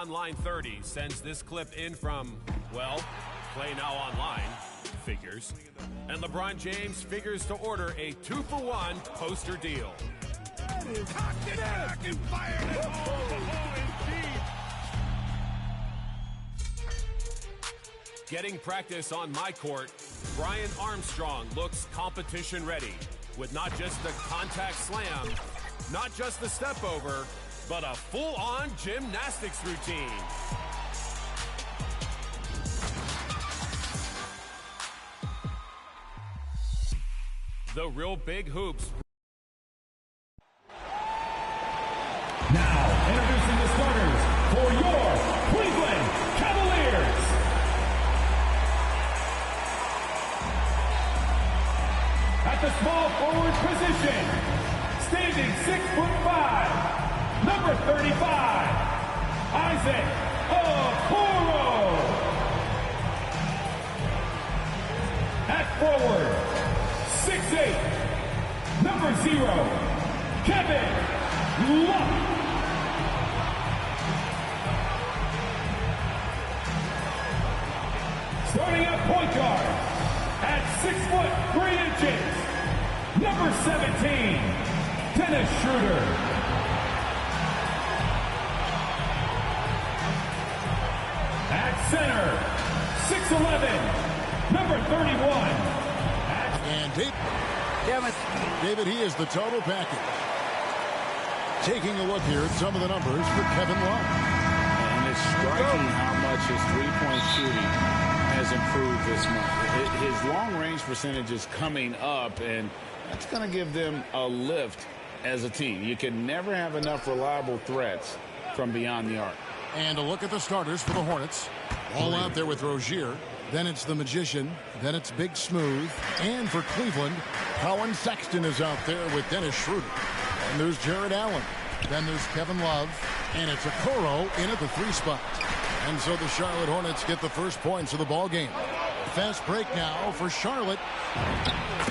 on line 30 sends this clip in from, well, Play Now Online figures. And LeBron James figures to order a 2-for-1 poster deal. Cocked it back and fired it. Getting practice on my court, Brian Armstrong looks competition ready with not just the contact slam, not just the step over, but a full-on gymnastics routine. The real big hoops. Now, introducing the starters for your Cleveland Cavaliers. At the small forward position, standing 6'5", number 35, Isaac Okoro. At forward, 6'8", number 0, Kevin Love. Starting at point guard, at 6'3", number 17, Dennis Schroeder. At center, 6'11", number 31. And David, he is the total package. Taking a look here at some of the numbers for Kevin Love. And it's striking how much his three-point shooting has improved this month. His long-range percentage is coming up, and that's going to give them a lift as a team. You can never have enough reliable threats from beyond the arc. And a look at the starters for the Hornets. All out there with Rozier. Then it's the Magician. Then it's Big Smooth. And for Cleveland, Colin Sexton is out there with Dennis Schroeder. And there's Jared Allen. Then there's Kevin Love. And it's Okoro in at the 3 spot. And so the Charlotte Hornets get the first points of the ball game. Fast break now for Charlotte.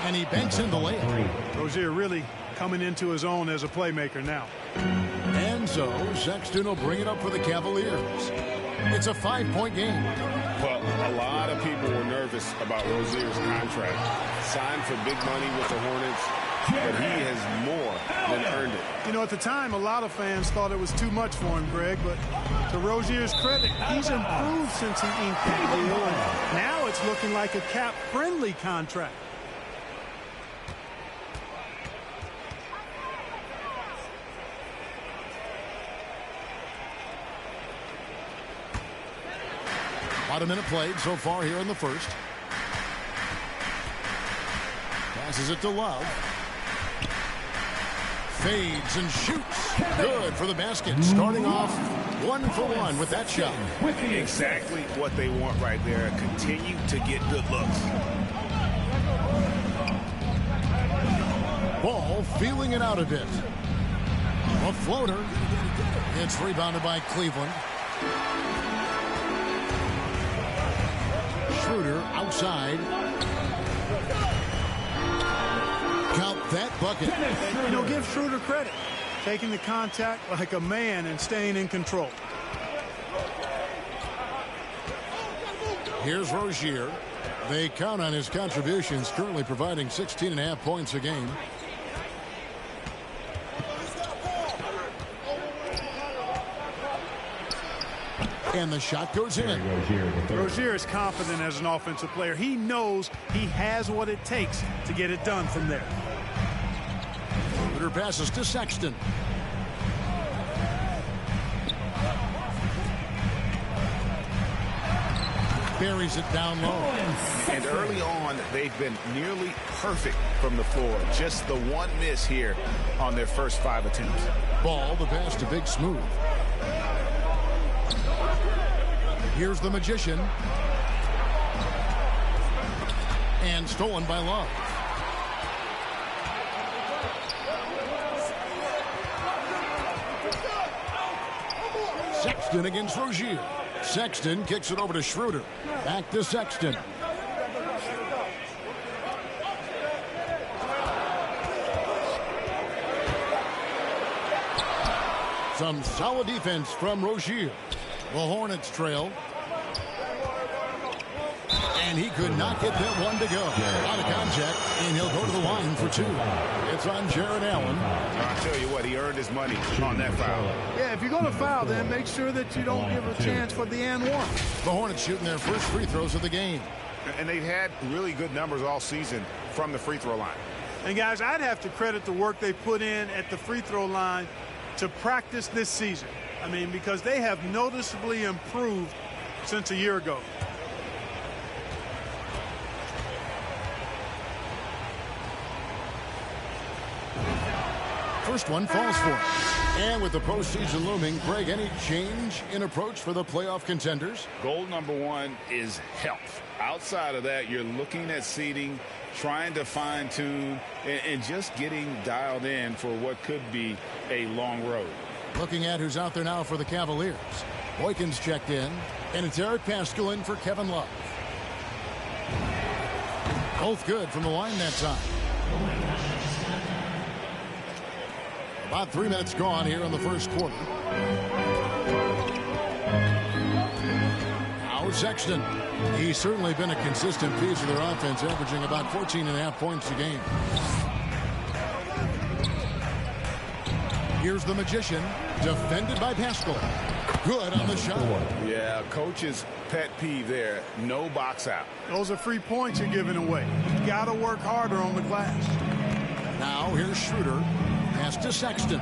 And he banks in the layup. Rozier really coming into his own as a playmaker now. And so Sexton will bring it up for the Cavaliers. It's a 5-point game. Well, a lot of people were nervous about Rozier's contract. Signed for big money with the Hornets, but he has more than earned it. You know, at the time, a lot of fans thought it was too much for him, Greg, but to Rozier's credit, he's improved since he inked that deal, and now it's looking like a cap-friendly contract. About a minute played so far here in the first. Passes it to Love. Fades and shoots. Good for the basket. Starting off 1 for 1 with that shot. Exactly what they want right there. Continue to get good looks. Ball feeling it out a bit. A floater. It's rebounded by Cleveland. Schroeder outside. Count that bucket. You know, give Schroeder credit. Taking the contact like a man and staying in control. Here's Rozier. They count on his contributions, currently providing 16.5 points a game. And the shot goes in. Rozier is confident as an offensive player. He knows he has what it takes to get it done from there. Schroeder passes to Sexton. Buries it down low. And early on, they've been nearly perfect from the floor. Just the one miss here on their first 5 attempts. Ball, the pass to Big Smooth. Here's the Magician. And stolen by Love. Sexton against Rozier. Sexton kicks it over to Schroeder. Back to Sexton. Some solid defense from Rozier. The Hornets trail. And he could not get that one to go. Out of contact, and he'll go to the line for two. It's on Jared Allen. I'll tell you what, he earned his money on that foul. Yeah, if you're going to foul, then make sure that you don't give a chance for the and one. The Hornets shooting their first free throws of the game. And they've had really good numbers all season from the free throw line. And, guys, I'd have to credit the work they put in at the free throw line to practice this season. I mean, because they have noticeably improved since a year ago. First one falls for him. And with the postseason looming, Greg, any change in approach for the playoff contenders? Goal number one is health. Outside of that, you're looking at seeding, trying to fine-tune, and just getting dialed in for what could be a long road. Looking at who's out there now for the Cavaliers. Boykin's checked in, and it's Eric Paschal in for Kevin Love. Both good from the line that time. About 3 minutes gone here in the first quarter. Now Sexton. He's certainly been a consistent piece of their offense, averaging about 14.5 points a game. Here's the Magician, defended by Paschal. Good on the shot. Yeah, coach's pet peeve there. No box out. Those are free points you're giving away. You got to work harder on the glass. Now here's Schroeder. Pass to Sexton.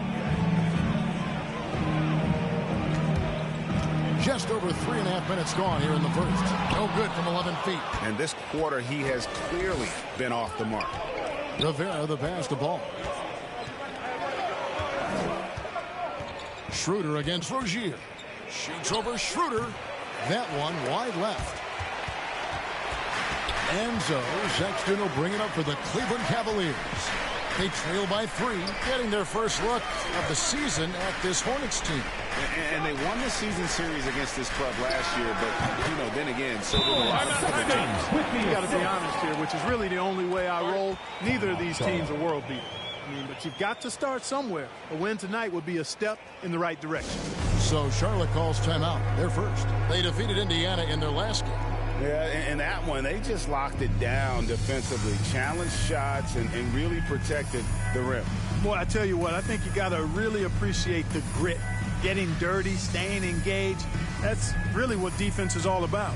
Just over 3.5 minutes gone here in the first. No good from 11 feet. And this quarter, he has clearly been off the mark. Rivera the pass the ball. Schroeder against Rozier. Shoots over Schroeder. That one wide left. And so Sexton will bring it up for the Cleveland Cavaliers. They trail by 3, getting their first look of the season at this Hornets team. And they won the season series against this club last year, but, you know, then again, so did a lot of other teams. You got to be honest here, which is really the only way I roll. Neither of these teams are world beaters. I mean, but you've got to start somewhere. A win tonight would be a step in the right direction. So Charlotte calls timeout. They're first. They defeated Indiana in their last game. Yeah, and that one, they just locked it down defensively, challenged shots, and really protected the rim. Boy, I tell you what, I think you got to really appreciate the grit, getting dirty, staying engaged. That's really what defense is all about.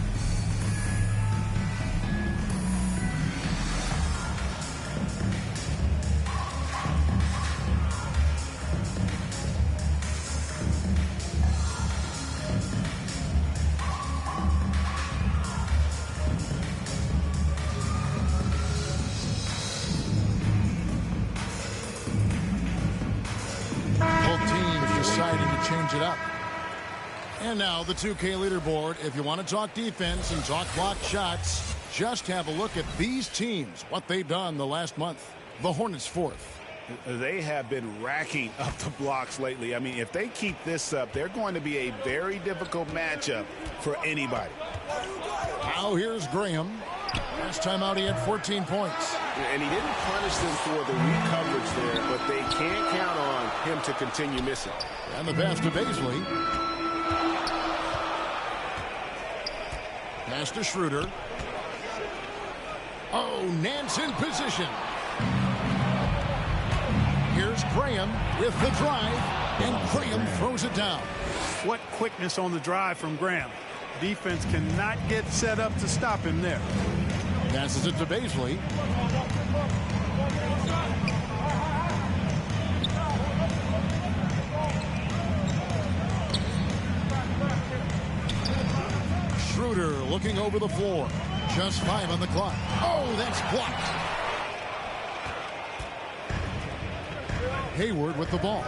It up. And now the 2K leaderboard. If you want to talk defense and talk block shots, just have a look at these teams, what they've done the last month. The Hornets 4th. They have been racking up the blocks lately. I mean, if they keep this up, they're going to be a very difficult matchup for anybody. Now here's Graham. Last time out he had 14 points. And he didn't punish them for the weak coverage there, but they can't count on him to continue missing. And the pass to Baisley. Pass to Schroeder. Oh, Nance in position. Here's Graham with the drive, and Graham throws it down. What quickness on the drive from Graham. Defense cannot get set up to stop him there. Passes it to Baisley. Schroeder looking over the floor. Just 5 on the clock. Oh, that's blocked. Hayward with the ball.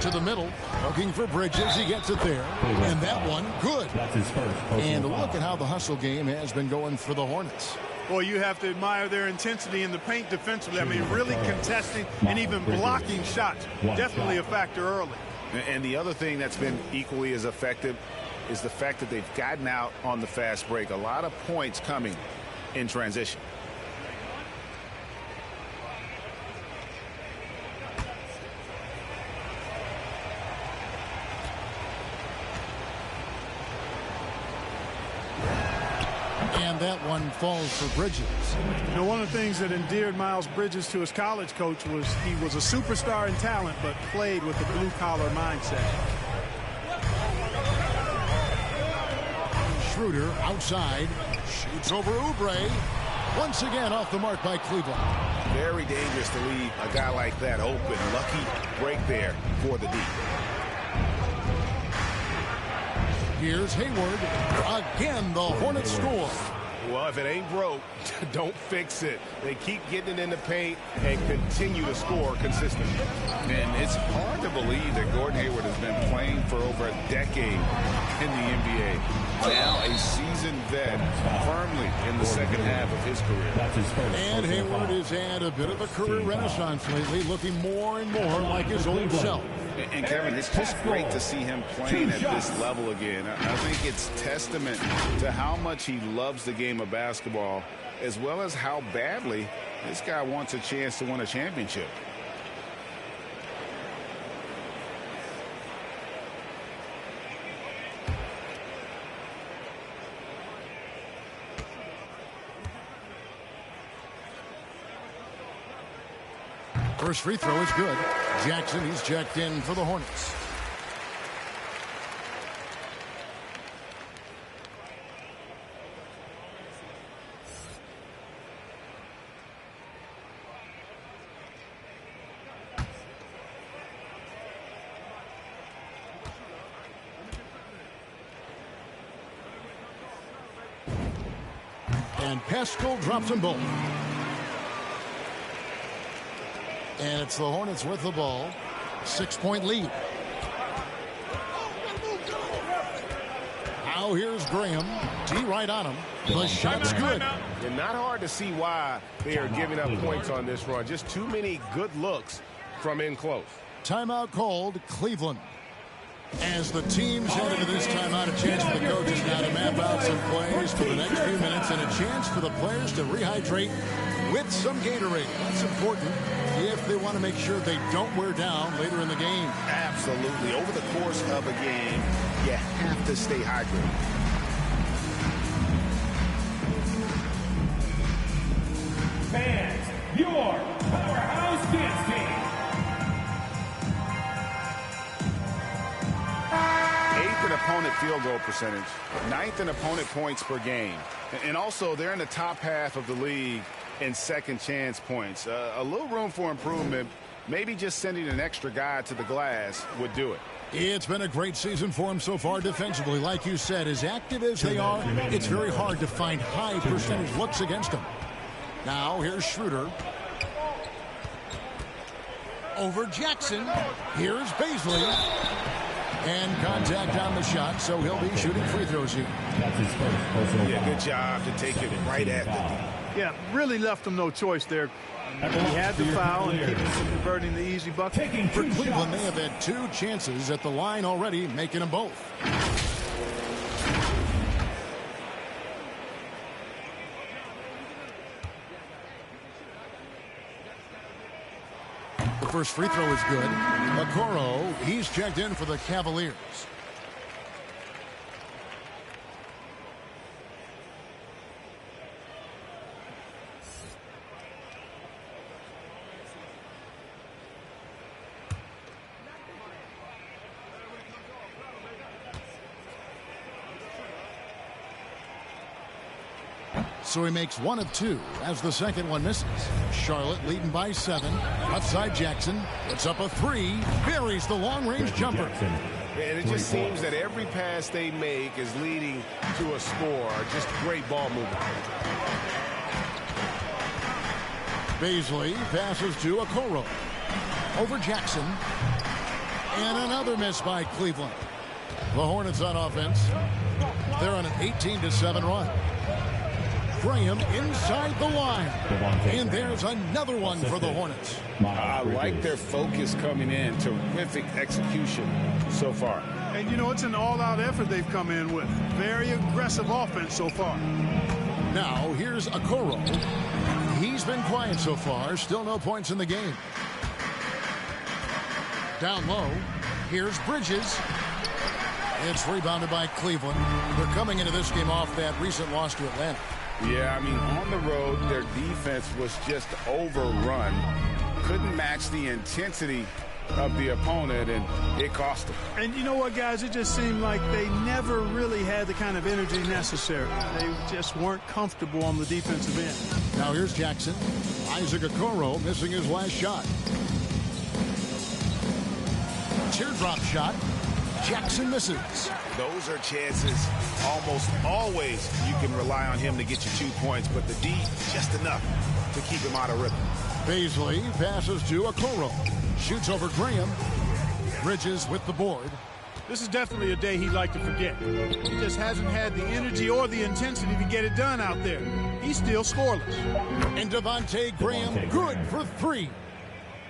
To the middle. Looking for Bridges. He gets it there. And that one, good. That's his first. And look at how the hustle game has been going for the Hornets. Boy, you have to admire their intensity in the paint defensively. I mean, really contesting and even blocking shots. Definitely a factor early. And the other thing that's been equally as effective is the fact that they've gotten out on the fast break. A lot of points coming in transition. And that one falls for Bridges. You know, one of the things that endeared Miles Bridges to his college coach was he was a superstar in talent, but played with a blue-collar mindset. Schroeder outside, shoots over Oubre. Once again off the mark by Cleveland. Very dangerous to leave a guy like that open. Lucky break there for the D. Here's Hayward. Again, the Hornets score. Well, if it ain't broke, don't fix it. They keep getting it in the paint and continue to score consistently. And it's hard to believe that Gordon Hayward has been playing for over a decade in the NBA. Now a seasoned vet firmly in the second half of his career. And Hayward has had a bit of a career renaissance lately, looking more and more like his old self. And Kevin, it's just great to see him playing at this level again. I think it's testament to how much he loves the game of basketball, as well as how badly this guy wants a chance to win a championship. First free throw is good. Jackson, he's checked in for the Hornets. And Pascal drops them both. And it's the Hornets with the ball. 6-point lead. Now here's Graham. D right on him. The shot's good. And not hard to see why they are giving up points on this run. Just too many good looks from in close. Timeout called, Cleveland. As the teams head into this timeout, a chance for the coaches now to map out some plays for the next few minutes and a chance for the players to rehydrate with some Gatorade. That's important if they want to make sure they don't wear down later in the game. Absolutely. Over the course of a game, you have to stay hydrated. Fans, your powerhouse dance team. 8th in opponent field goal percentage, 9th in opponent points per game. And also, they're in the top half of the league in second chance points. A little room for improvement. Maybe just sending an extra guy to the glass would do it. It's been a great season for him so far defensively. Like you said, as active as they are, it's very hard to find high percentage looks against them. Now, here's Schroeder. Over Jackson. Here's Baisley. And contact on the shot, so he'll be shooting free throws here. Yeah, good job to take it right at the D. Yeah, really left him no choice there. He had the foul and keep him from converting the easy bucket. For Cleveland, they have had 2 chances at the line already, making them both. The first free throw is good. Okoro, he's checked in for the Cavaliers. So he makes 1 of 2 as the second one misses. Charlotte leading by 7. Outside Jackson. Puts up a 3. Buries the long-range jumper. And it just seems that every pass they make is leading to a score. Just great ball movement. Baisley passes to Okoro. Over Jackson. And another miss by Cleveland. The Hornets on offense. They're on an 18-7 run. Graham inside the line. And there's another one for the Hornets. I like their focus coming in. Terrific execution so far. And, you know, it's an all-out effort they've come in with. Very aggressive offense so far. Now, here's Okoro. He's been quiet so far. Still no points in the game. Down low. Here's Bridges. It's rebounded by Cleveland. They're coming into this game off that recent loss to Atlanta. Yeah, I mean, on the road, their defense was just overrun. Couldn't match the intensity of the opponent, and it cost them. And you know what, guys? It just seemed like they never really had the kind of energy necessary. They just weren't comfortable on the defensive end. Now here's Jackson. Isaac Okoro missing his last shot. Teardrop shot. Jackson misses. Those are chances almost always you can rely on him to get you 2 points, but the D, just enough to keep him out of rhythm. Baisley passes to Okoro. Shoots over Graham. Bridges with the board. This is definitely a day he'd like to forget. He just hasn't had the energy or the intensity to get it done out there. He's still scoreless. And Devontae Graham, good for 3.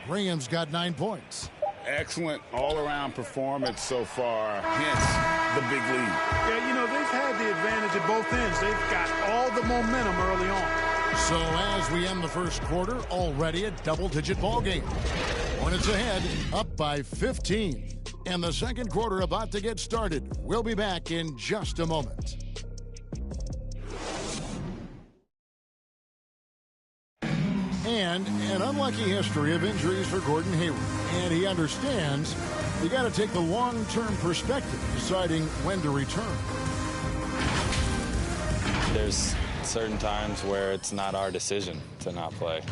Graham's got 9 points. Excellent all-around performance so far, hence the big lead. Yeah, you know, they've had the advantage at both ends. They've got all the momentum early on. So as we end the first quarter, already a double-digit ball game. Hornets ahead, up by 15. And the second quarter about to get started. We'll be back in just a moment. And an unlucky history of injuries for Gordon Hayward. And he understands you got to take the long-term perspective, deciding when to return. There's certain times where it's not our decision to not play.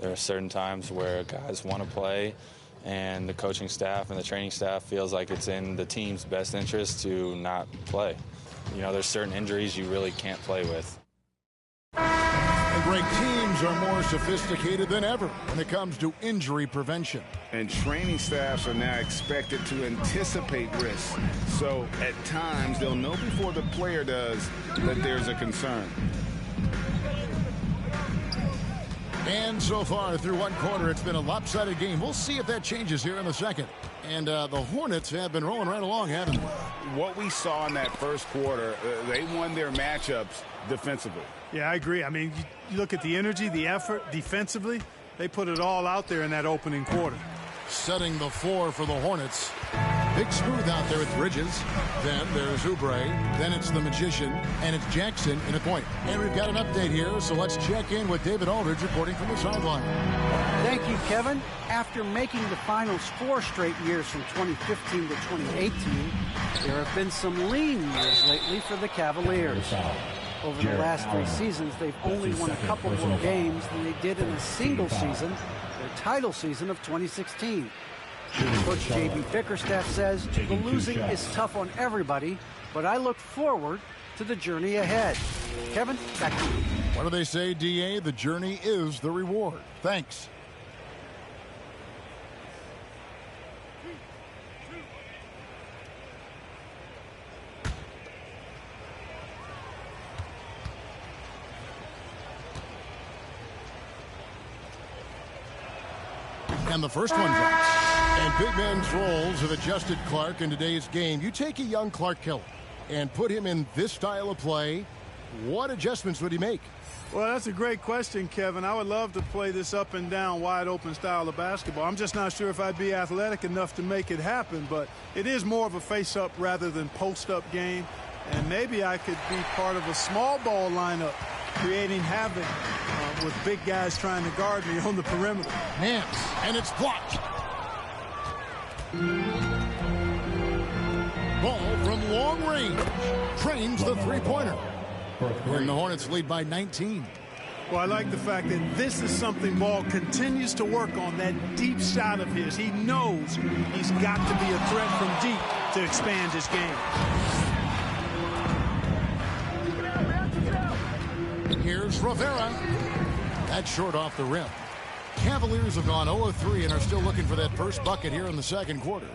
There are certain times where guys want to play, and the coaching staff and the training staff feels like it's in the team's best interest to not play. You know, there's certain injuries you really can't play with. And great teams are more sophisticated than ever when it comes to injury prevention. And training staffs are now expected to anticipate risks. So at times they'll know before the player does that there's a concern. And so far through one quarter, it's been a lopsided game. We'll see if that changes here in the second. And the Hornets have been rolling right along, haven't they? What we saw in that first quarter, they won their matchups defensively. Yeah, I agree. I mean, you look at the energy, the effort defensively, they put it all out there in that opening quarter. Setting the floor for the Hornets. Big smooth out there with Bridges. Then there's Oubre. Then it's the Magician. And it's Jackson in a point. And we've got an update here, so let's check in with David Aldridge reporting from the sideline. Thank you, Kevin. After making the finals 4 straight years from 2015 to 2018, there have been some lean years lately for the Cavaliers. Over the last 3 seasons, they've only won a couple more games than they did in a single season, their title season of 2016. Coach J.B. Bickerstaff says the losing is tough on everybody, but I look forward to the journey ahead. Kevin, back to you. What do they say, D.A.? The journey is the reward. Thanks. And the first one drops. And big men's roles have adjusted Clark in today's game. You take a young Clark Killer and put him in this style of play, what adjustments would he make? Well, that's a great question, Kevin. I would love to play this up and down, wide open style of basketball. I'm just not sure if I'd be athletic enough to make it happen, but it is more of a face-up rather than post-up game. And maybe I could be part of a small ball lineup, creating havoc with big guys trying to guard me on the perimeter. Hands, and it's blocked. Ball from long range. Trains the three-pointer. And the Hornets lead by 19. Well, I like the fact that this is something Ball continues to work on, that deep shot of his. He knows he's got to be a threat from deep to expand his game. Here's Rivera. That's short off the rim. Cavaliers have gone 0 of 3 and are still looking for that first bucket here in the second quarter.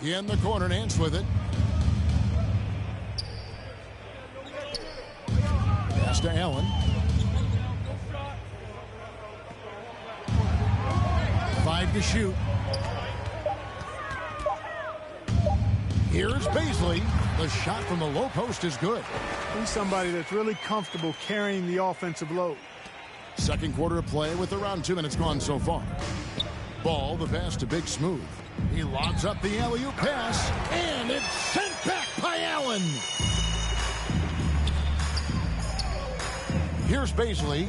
In the corner, Nance with it. Pass to Allen. 5 to shoot. Here's Baisley. The shot from the low post is good. He's somebody that's really comfortable carrying the offensive load. Second quarter of play with around 2 minutes gone so far. Ball, the pass to Big Smooth. He lobs up the alley-oop pass, and it's sent back by Allen. Here's Baisley.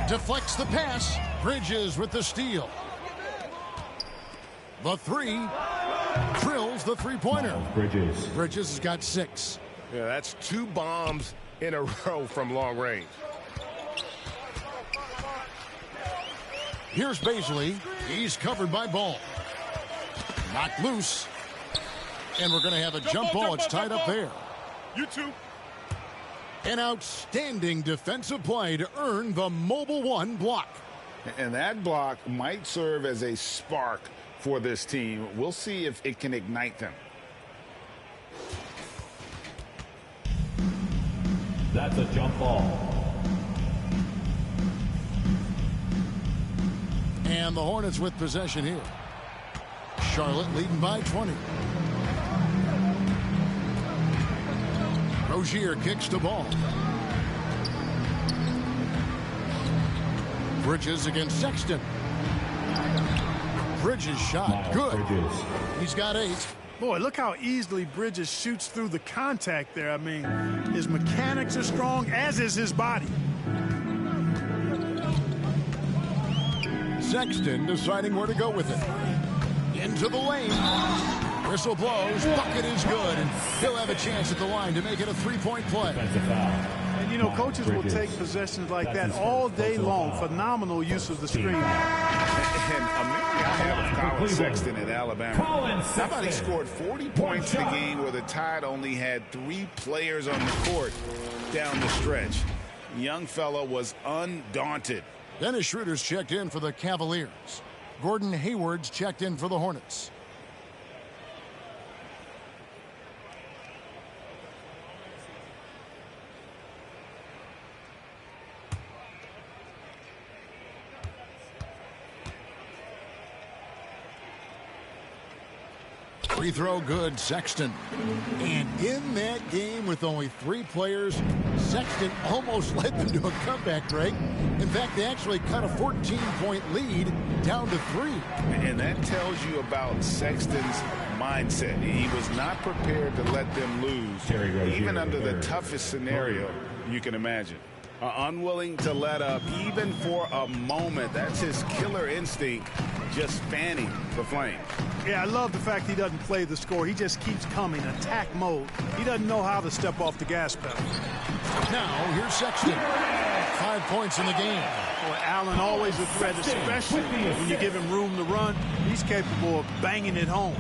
Deflects the pass. Bridges with the steal. The three. Drills the three-pointer. Bridges has got 6. Yeah, that's 2 bombs in a row from long range. Here's Baisley. He's covered by Ball. Knocked loose. And we're going to have a jump ball. It's tied up there. You too. An outstanding defensive play to earn the Mobile One block. And that block might serve as a spark for this team. We'll see if it can ignite them. That's a jump ball. And the Hornets with possession here. Charlotte leading by 20. Rozier kicks the ball. Bridges against Sexton. Bridges shot. Good. He's got 8. Boy, look how easily Bridges shoots through the contact there. I mean, his mechanics are strong, as is his body. Sexton deciding where to go with it. Into the lane. Whistle blows. Bucket is good. And he'll have a chance at the line to make it a 3-point play. And, you know, coaches will take possessions like that all day long. Phenomenal use of the screen. And a memory I have of Colin Sexton in Alabama. How about he scored 40 points in a game where the Tide only had 3 players on the court down the stretch. Young fella was undaunted. Dennis Schroeder's checked in for the Cavaliers. Gordon Hayward's checked in for the Hornets. Free throw good, Sexton. And in that game with only 3 players, Sexton almost led them to a comeback, Greg. In fact, they actually cut a 14-point lead down to 3. And that tells you about Sexton's mindset. He was not prepared to let them lose, even under the toughest scenario you can imagine. Unwilling to let up, even for a moment. That's his killer instinct, just fanning the flame. Yeah, I love the fact he doesn't play the score. He just keeps coming, attack mode. He doesn't know how to step off the gas pedal. Now, here's Sexton. 5 points in the game. Boy, Allen always a threat, especially when you give him room to run. He's capable of banging it home.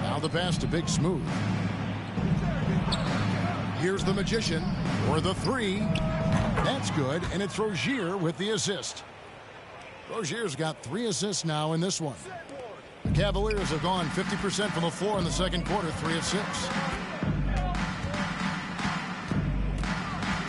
Now the pass to Big Smooth. Here's the Magician for the 3. That's good, and it's Rozier with the assist. Rozier's got 3 assists now in this one. The Cavaliers have gone 50% from the floor in the second quarter, 3 of 6.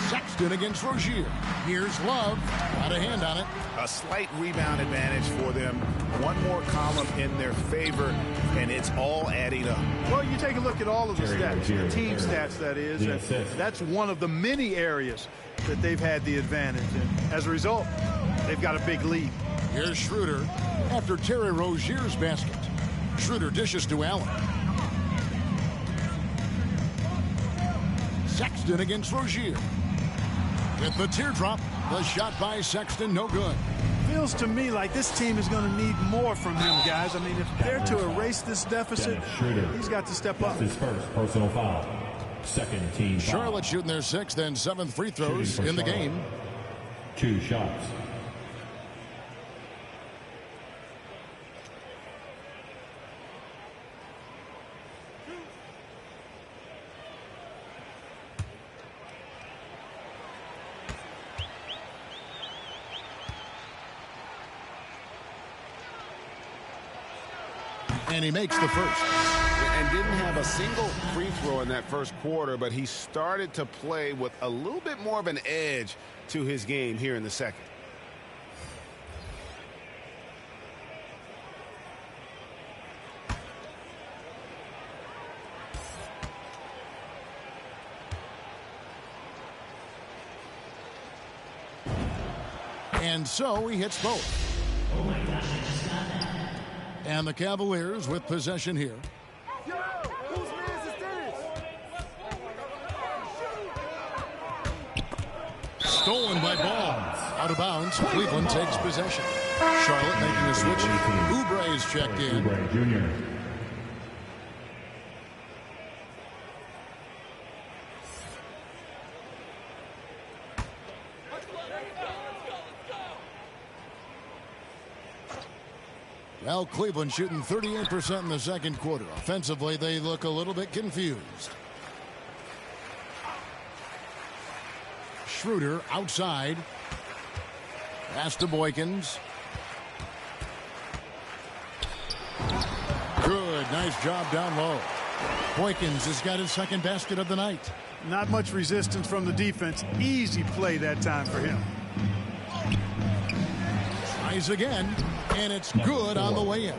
Sexton against Rozier. Here's Love. Got a hand on it. A slight rebound advantage for them. One more column in their favor, and it's all adding up. Well, you take a look at all of the stats, the team stats, that is, and that's one of the many areas that they've had the advantage. And as a result, they've got a big lead. Here's Schroeder after Terry Rozier's basket. Schroeder dishes to Allen. Sexton against Rozier. With the teardrop, the shot by Sexton, no good. Feels to me like this team is going to need more from him, guys. I mean, if they're to erase this deficit, he's got to step up. His first personal foul. Second team foul. Charlotte shooting their 6th and 7th free throws in the game. 2 shots. And he makes the first. And didn't have a single free throw in that first quarter, but he started to play with a little bit more of an edge to his game here in the second. And so he hits both. Oh my gosh, I just got that. And the Cavaliers with possession here. Stolen by Ball. Out of bounds. Cleveland takes possession. Charlotte making a switch. Oubre is checked in. Oubre Jr. Well, Cleveland shooting 38% in the second quarter. Offensively, they look a little bit confused. Schroeder outside. Pass to Boykins. Good. Nice job down low. Boykins has got his second basket of the night. Not much resistance from the defense. Easy play that time for him. Tries again, and it's good on the way in.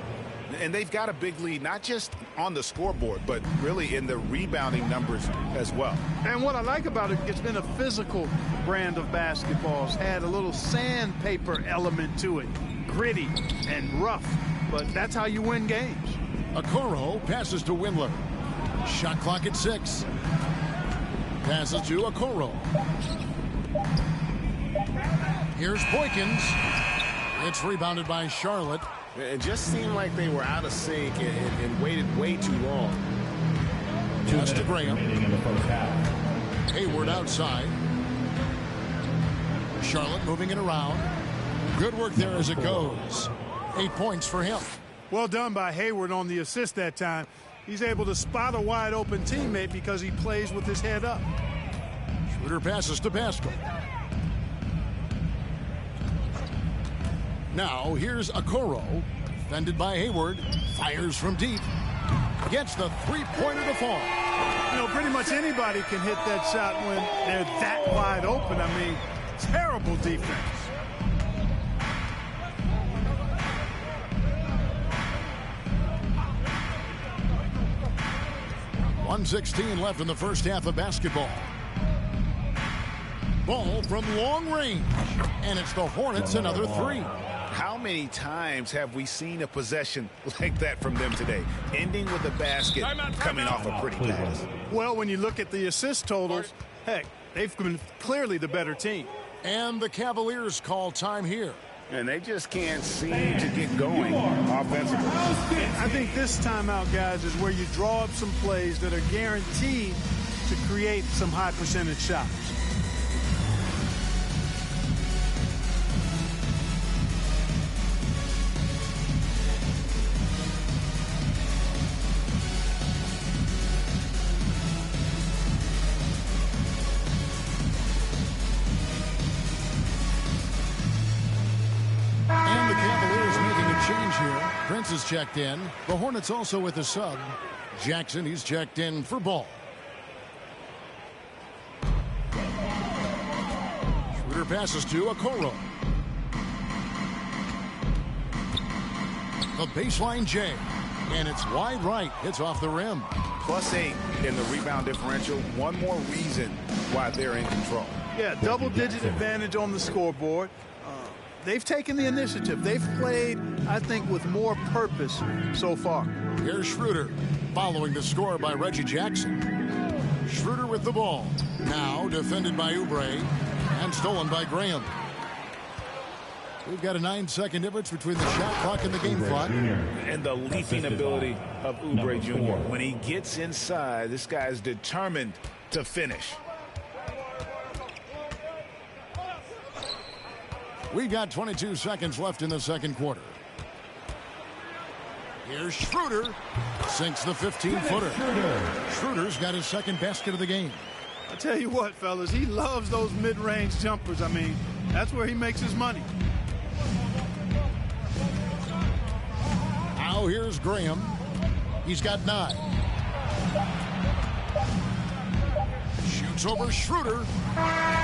And they've got a big lead, not just on the scoreboard, but really in the rebounding numbers as well. And what I like about it, it's been a physical brand of basketball. It's had a little sandpaper element to it. Gritty and rough, but that's how you win games. Okoro passes to Windler. Shot clock at 6. Passes to Okoro. Here's Boykins. It's rebounded by Charlotte. It just seemed like they were out of sync and waited way too long. Pass to Graham. In the first half. Hayward outside. Charlotte moving it around. Good work there as it goes. 8 points for him. Well done by Hayward on the assist that time. He's able to spot a wide open teammate because he plays with his head up. Schroeder passes to Pascal. Now here's Okoro, defended by Hayward. Fires from deep. Gets the three-pointer to fall. You know, pretty much anybody can hit that shot when they're that wide open. I mean, terrible defense. .116 left in the first half of basketball. Ball from long range. And it's the Hornets another 3. How many times have we seen a possession like that from them today, ending with a basket coming off a pretty pass? Well, when you look at the assist totals, heck, they've been clearly the better team. And the Cavaliers call time here. And they just can't seem to get going offensively. I think this timeout, guys, is where you draw up some plays that are guaranteed to create some high percentage shots. Prince is checked in. The Hornets also with a sub. Jackson, he's checked in for Ball. Schroeder passes to Okoro. The baseline J. And it's wide right. It's off the rim. +8 in the rebound differential. One more reason why they're in control. Yeah, double-digit advantage on the scoreboard. They've taken the initiative. They've played, I think, with more purpose so far. Here's Schroeder, following the score by Reggie Jackson. Schroeder with the ball. Now defended by Oubre and stolen by Graham. We've got a 9-second difference between the shot clock and the game clock. And the leaping ability of Oubre Jr. When he gets inside, this guy is determined to finish. We've got 22 seconds left in the second quarter. Here's Schroeder. Sinks the 15-footer. Schroeder's got his second basket of the game. I tell you what, fellas, he loves those mid-range jumpers. I mean, that's where he makes his money. Now here's Graham. He's got 9. Shoots over Schroeder.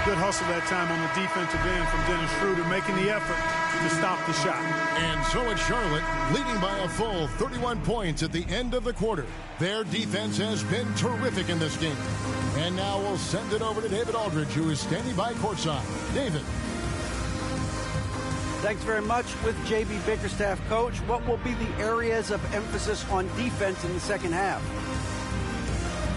Good hustle that time on the defensive end from Dennis Schroeder, making the effort to stop the shot. And so it's Charlotte, leading by a full 31 points at the end of the quarter. Their defense has been terrific in this game. And now we'll send it over to David Aldridge, who is standing by courtside. David. Thanks very much. With J.B. Bickerstaff, coach, what will be the areas of emphasis on defense in the second half?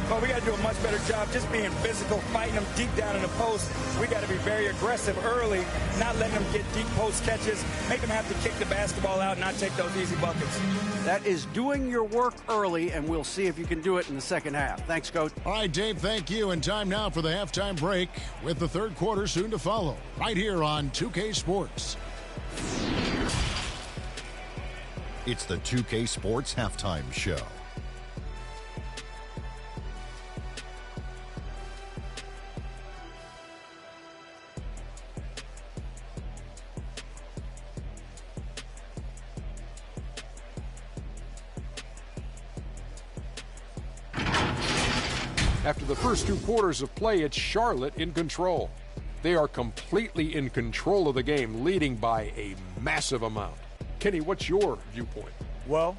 But we got to do a much better job just being physical, fighting them deep down in the post. We got to be very aggressive early, not letting them get deep post catches, make them have to kick the basketball out, not take those easy buckets. That is doing your work early, and we'll see if you can do it in the second half. Thanks, Coach. All right, Dave, thank you. And time now for the halftime break with the third quarter soon to follow right here on 2K Sports. It's the 2K Sports Halftime Show. After the first 2 quarters of play, it's Charlotte in control. They are completely in control of the game, leading by a massive amount. Kenny, what's your viewpoint? Well,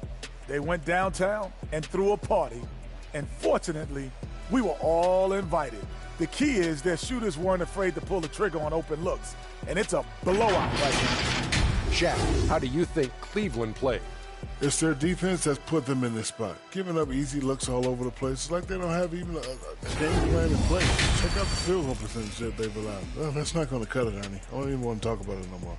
they went downtown and threw a party, and fortunately, we were all invited. The key is their shooters weren't afraid to pull the trigger on open looks, and it's a blowout right now. Shaq, how do you think Cleveland played? It's their defense that's put them in this spot. Giving up easy looks all over the place. It's like they don't have even a game plan in place. Check out the field goal percentage that they've allowed. Well, that's not going to cut it, Ernie. I don't even want to talk about it no more.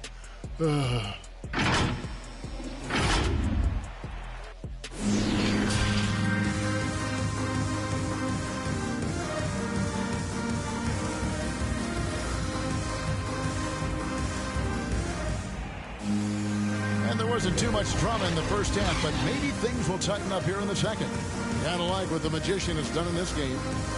And there wasn't too much drama in the first half, but maybe things will tighten up here in the second. Kind of like what the Magician has done in this game.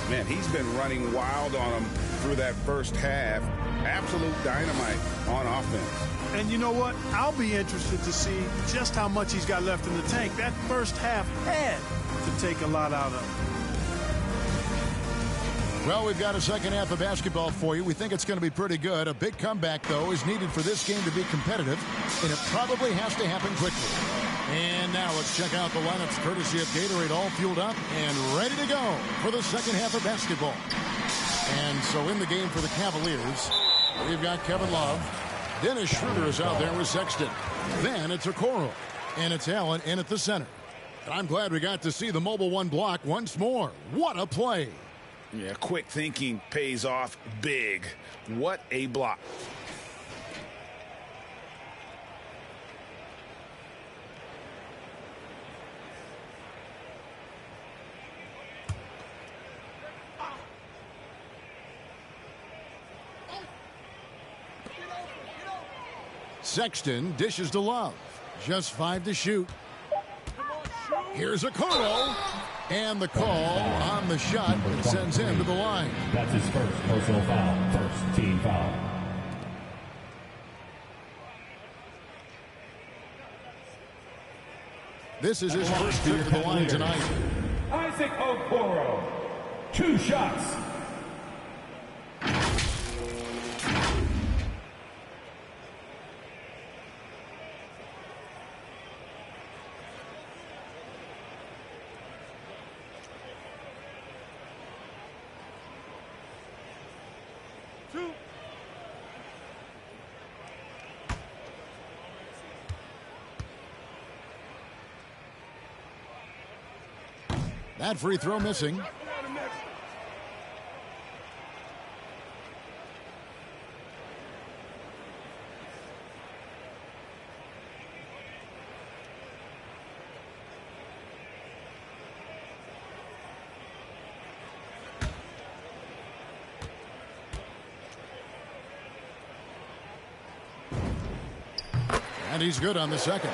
Man, he's been running wild on them through that first half. Absolute dynamite on offense. And you know what? I'll be interested to see just how much he's got left in the tank. That first half had to take a lot out of him. Well, we've got a second half of basketball for you. We think it's going to be pretty good. A big comeback, though, is needed for this game to be competitive, and it probably has to happen quickly. And now let's check out the lineups courtesy of Gatorade, all fueled up and ready to go for the second half of basketball. And so in the game for the Cavaliers, we've got Kevin Love. Dennis Schroeder is out there with Sexton. Then it's Okoro, and it's Allen in at the center. I'm glad we got to see the mobile one block once more. What a play. Yeah, quick thinking pays off big. What a block. Sexton dishes to Love. Just 5 to shoot. Here's Okoro. And the call on the shot sends him to the line. That's his first personal foul. First team foul. This is his first trip to the line tonight. Isaac Okoro. 2 shots. That free throw missing. And he's good on the second.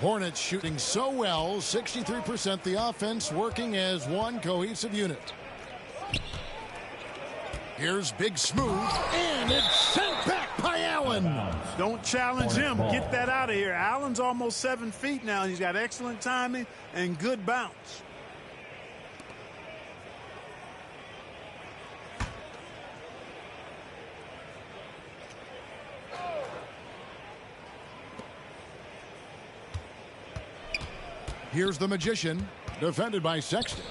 Hornets shooting so well, 63%, the offense working as one cohesive unit. Here's Big Smooth, and it's sent back by Allen. Don't challenge him. Get that out of here. Allen's almost 7 feet now, and he's got excellent timing and good bounce. Here's the Magician, defended by Sexton.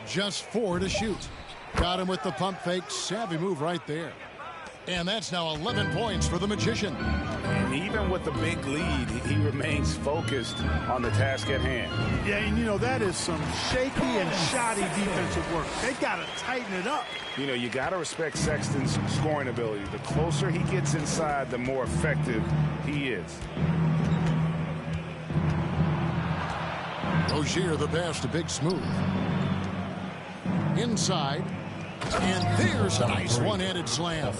Just 4 to shoot. Got him with the pump fake. Savvy move right there. And that's now 11 points for the Magician. And even with the big lead, he remains focused on the task at hand. Yeah, and you know, that is some shaky and shoddy defensive work. They got to tighten it up. You know, you got to respect Sexton's scoring ability. The closer he gets inside, the more effective he is. Rozier the pass to Big Smooth. Inside. And there's a nice one-handed slam.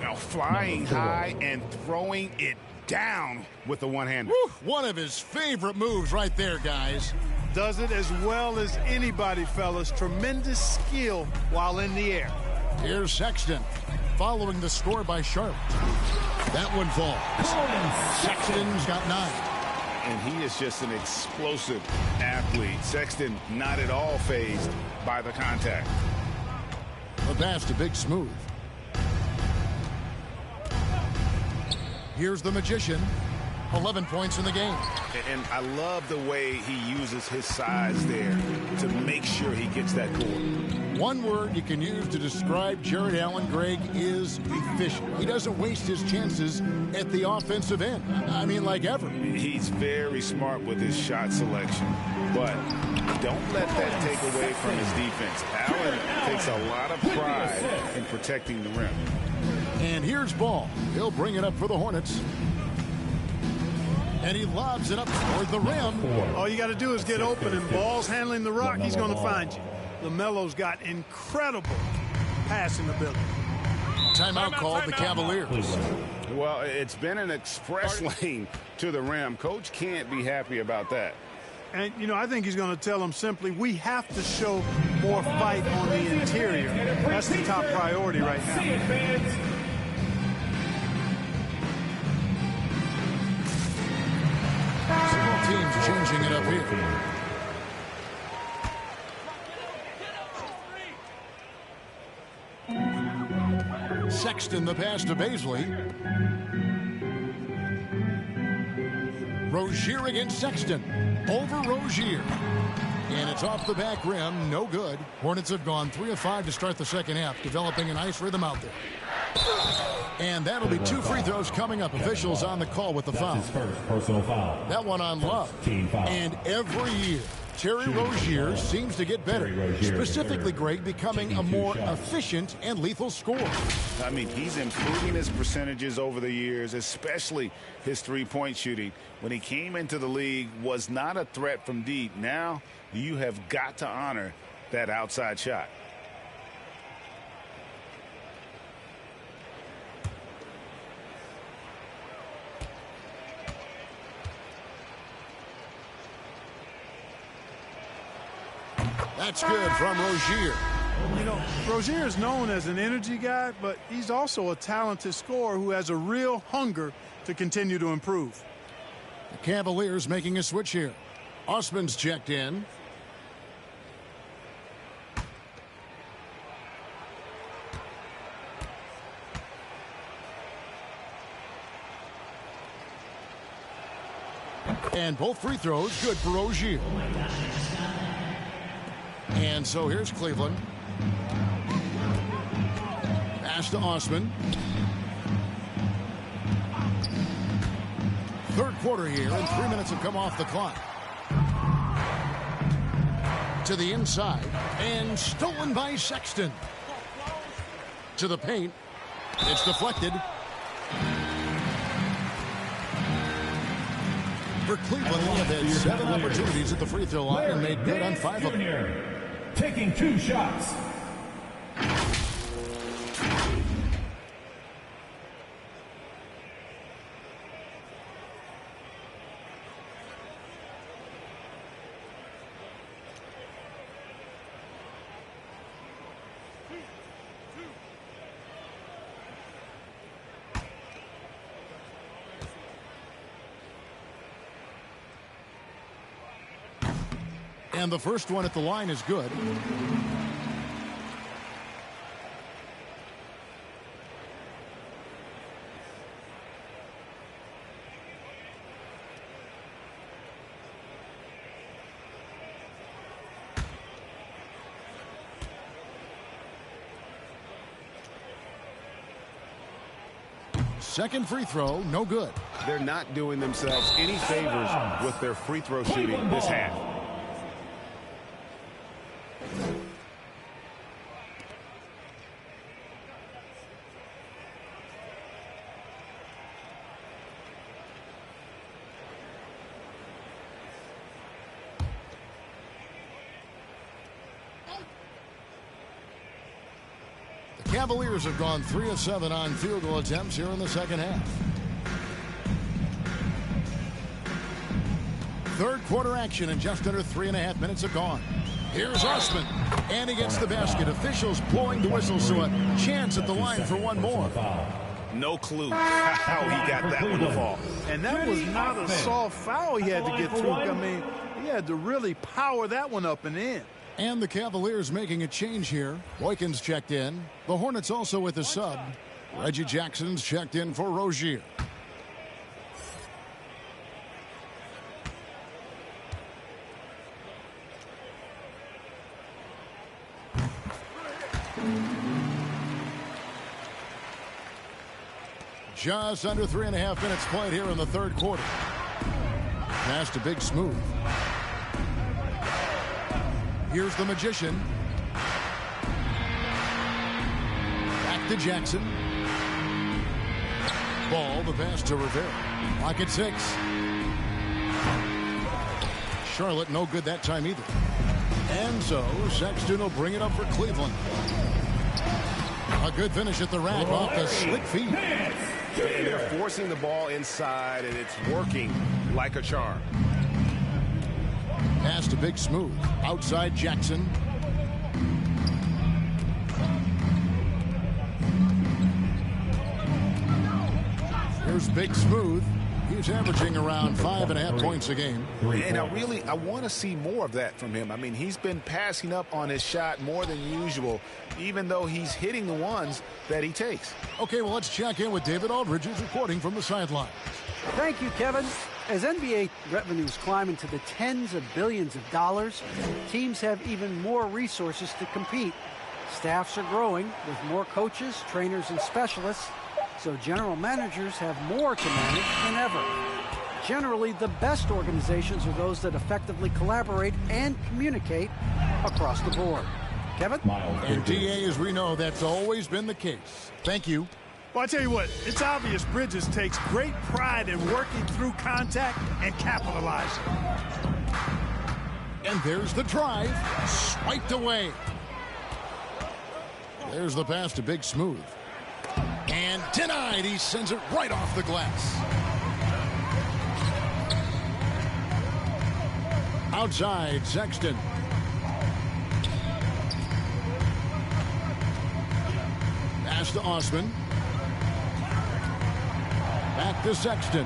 Now flying high and throwing it down with the one-hander. One of his favorite moves right there, guys. Does it as well as anybody, fellas. Tremendous skill while in the air. Here's Sexton following the score by Charlotte. That one falls. Sexton's got 9. And he is just an explosive athlete. Sexton not at all fazed by the contact. The pass to Big Smooth. Here's the Magician. 11 points in the game. And I love the way he uses his size there to make sure he gets that goal. One word you can use to describe Jared Allen, Greg, is efficient. He doesn't waste his chances at the offensive end. I mean, like ever. He's very smart with his shot selection, but don't let that take away from his defense. Allen takes a lot of pride in protecting the rim. And here's Ball. He'll bring it up for the Hornets. And he lobs it up toward the rim. All you got to do is get open, and Ball's handling the rock. He's going to find you. LaMelo's got incredible passing ability. Timeout called the Cavaliers. Well, it's been an express lane to the rim. Coach can't be happy about that. And, you know, I think he's going to tell them simply, we have to show more fight on the interior. That's the top priority right now. Several teams changing it up here. Sexton the pass to Baisley. Rozier against Sexton. Over Rozier. And it's off the back rim. No good. Hornets have gone 3 of 5 to start the second half, developing a nice rhythm out there. And that'll be 2 free throws coming up. Officials on the call with the foul. That's his first personal foul. That one on Love. Team foul. And every year, Terry Rozier seems to get better. Specifically, Greg, becoming a more efficient and lethal scorer. I mean, he's improving his percentages over the years, especially his three-point shooting. When he came into the league, was not a threat from deep. Now, you have got to honor that outside shot. That's good from Rozier. You know, Rozier is known as an energy guy, but he's also a talented scorer who has a real hunger to continue to improve. The Cavaliers making a switch here. Osman's checked in. And both free throws good for Rozier. And so here's Cleveland. Pass to Osman. Third quarter here, and 3 minutes have come off the clock. To the inside, and stolen by Sexton. To the paint. It's deflected. For Cleveland, have had 7 opportunities at the free throw line and made good on 5 of them. Taking 2 shots. And the first one at the line is good. Second free throw, no good. They're not doing themselves any favors with their free throw shooting this half. Cavaliers have gone 3 of 7 on field goal attempts here in the second half. Third quarter action and just under 3.5 minutes have gone. Here's Osman, and he gets the basket. Officials blowing the whistle, so a chance at the line for one more. No clue how he got that one to fall. And that was not a soft foul he had to get through. I mean, he had to really power that one up and in. And the Cavaliers making a change here. Boykins checked in. The Hornets also with a sub. Reggie Jackson's checked in for Rozier. Just under 3.5 minutes played here in the third quarter. Pass to Big Smooth. Here's the Magician. Back to Jackson. Ball, the pass to Rivera. Lock at 6. Charlotte no good that time either. And so Sexton will bring it up for Cleveland. A good finish at the rack off the slick feet. They're forcing the ball inside, and it's working like a charm. Pass to Big Smooth. Outside Jackson. Here's Big Smooth. He's averaging around 5.5 points a game. And I want to see more of that from him. I mean, he's been passing up on his shot more than usual, even though he's hitting the ones that he takes. Okay, well, let's check in with David Aldridge, who's reporting from the sideline. Thank you, Kevin. As NBA revenues climb into the tens of billions of dollars, teams have even more resources to compete. Staffs are growing with more coaches, trainers, and specialists, so general managers have more to manage than ever. Generally, the best organizations are those that effectively collaborate and communicate across the board. Kevin? And DA, as we know, that's always been the case. Thank you. Well, I tell you what, it's obvious Bridges takes great pride in working through contact and capitalizing. And there's the drive, swiped away. There's the pass to Big Smooth. And denied, he sends it right off the glass. Outside, Sexton. Pass to Osman. Back to Sexton.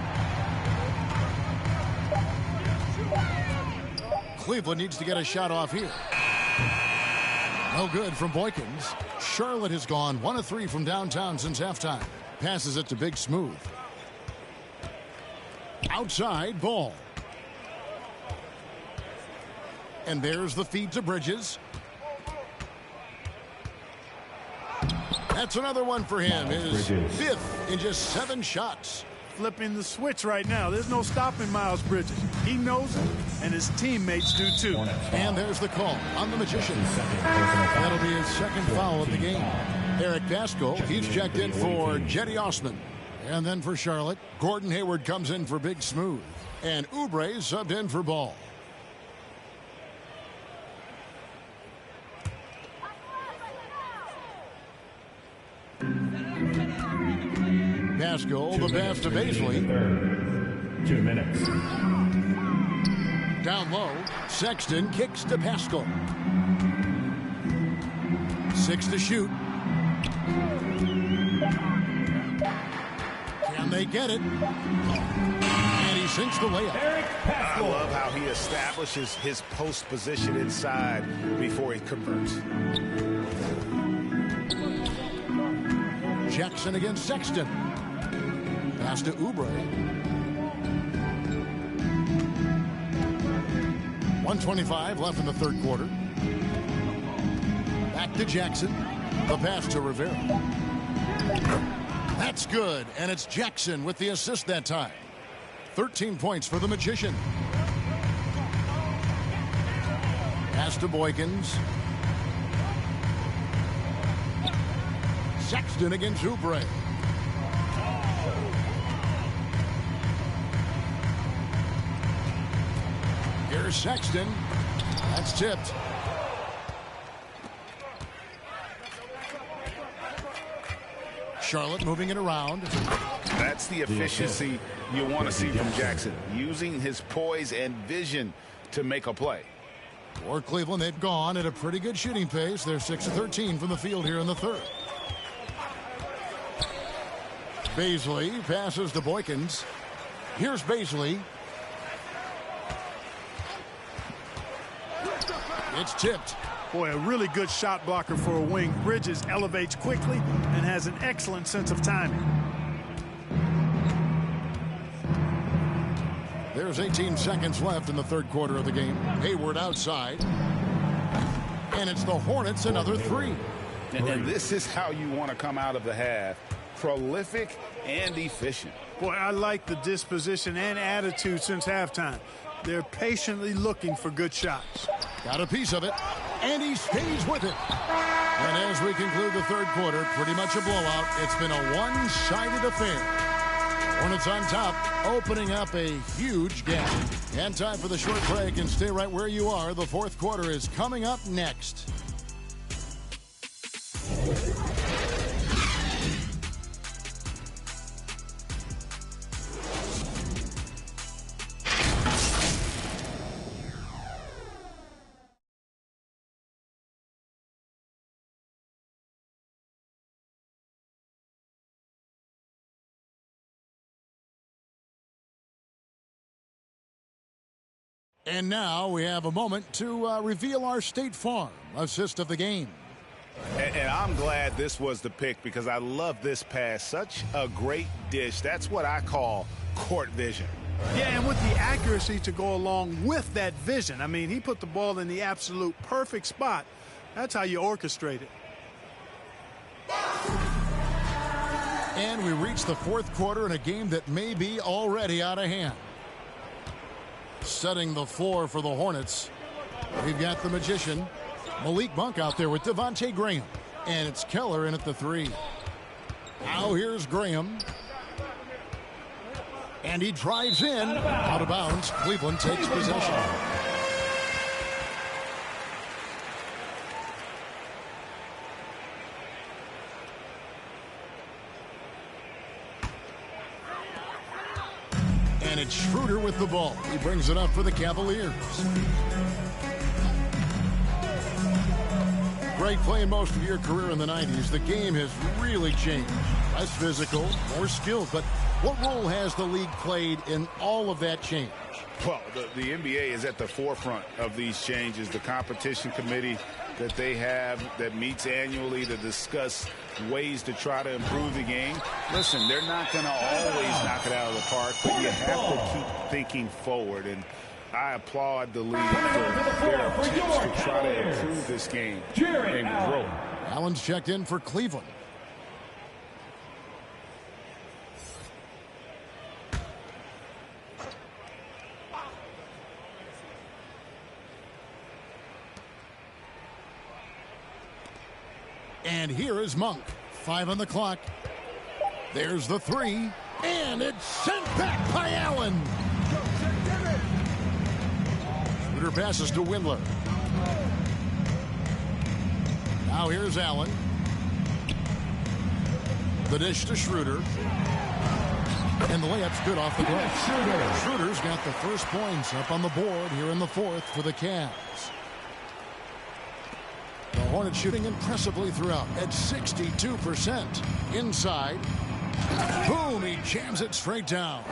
Cleveland needs to get a shot off here. No good from Boykins. Charlotte has gone 1 of 3 from downtown since halftime. Passes it to Big Smooth. Outside, Ball. And there's the feed to Bridges. That's another one for him. His 5th in just 7 shots. Flipping the switch right now. There's no stopping Miles Bridges. He knows it, and his teammates do too. And there's the call on the Magician. That'll be his second foul of the game. Eric Pascal, he's checked in for Jetty Osman. And then for Charlotte, Gordon Hayward comes in for Big Smooth. And Oubre subbed in for Ball. Pascal, the pass to Baisley. 2 minutes. Down low, Sexton kicks to Pascal. 6 to shoot. Can they get it? And he sinks the layup. I love how he establishes his post position inside before he converts. Jackson against Sexton. Pass to Oubre. 1:25 left in the third quarter. Back to Jackson. The pass to Rivera. That's good, and it's Jackson with the assist that time. 13 points for the Magician. Pass to Boykins. Sexton against Oubre. Here's Sexton. That's tipped. Charlotte moving it around. That's the efficiency you want to see from Jackson, using his poise and vision to make a play. For Cleveland, they've gone at a pretty good shooting pace. They're 6 of 13 from the field here in the third. Baisley passes to Boykins. Here's Baisley. It's tipped. Boy, a really good shot blocker for a wing. Bridges elevates quickly and has an excellent sense of timing. There's 18 seconds left in the third quarter of the game. Hayward outside. And it's the Hornets, another three. And this is how you want to come out of the half. Prolific and efficient. Boy, I like the disposition and attitude since halftime. They're patiently looking for good shots. Got a piece of it, and he stays with it. And as we conclude the third quarter, pretty much a blowout. It's been a one-sided affair. Hornets on top, opening up a huge gap. And time for the short break, and stay right where you are. The fourth quarter is coming up next. And now we have a moment to reveal our State Farm assist of the game. And I'm glad this was the pick because I love this pass. Such a great dish. That's what I call court vision. Yeah, and with the accuracy to go along with that vision. I mean, he put the ball in the absolute perfect spot. That's how you orchestrate it. And we reach the fourth quarter in a game that may be already out of hand. Setting the floor for the Hornets, we've got the Magician, Malik Monk out there with Devontae Graham. And it's Keller in at the three. Now here's Graham. And he drives in. Out of bounds. Cleveland takes possession. And it's Schroeder with the ball. He brings it up for the Cavaliers. Greg, playing most of your career in the 90s, the game has really changed. Less physical, more skilled. But what role has the league played in all of that change? Well, the NBA is at the forefront of these changes. The competition committee that they have that meets annually to discuss ways to try to improve the game. Listen, they're not going to always knock it out of the park, but you have to keep thinking forward. And I applaud the league for their attempts to try to improve this game and grow. Allen's checked in for Cleveland. And here is Monk. 5 on the clock. There's the three. And it's sent back by Allen. Schroeder passes to Windler. Now here's Allen. The dish to Schroeder. And the layup's good off the glass. Schroeder's got the first points up on the board here in the fourth for the Cavs. The Hornets shooting impressively throughout at 62%. Inside. Boom, he jams it straight down.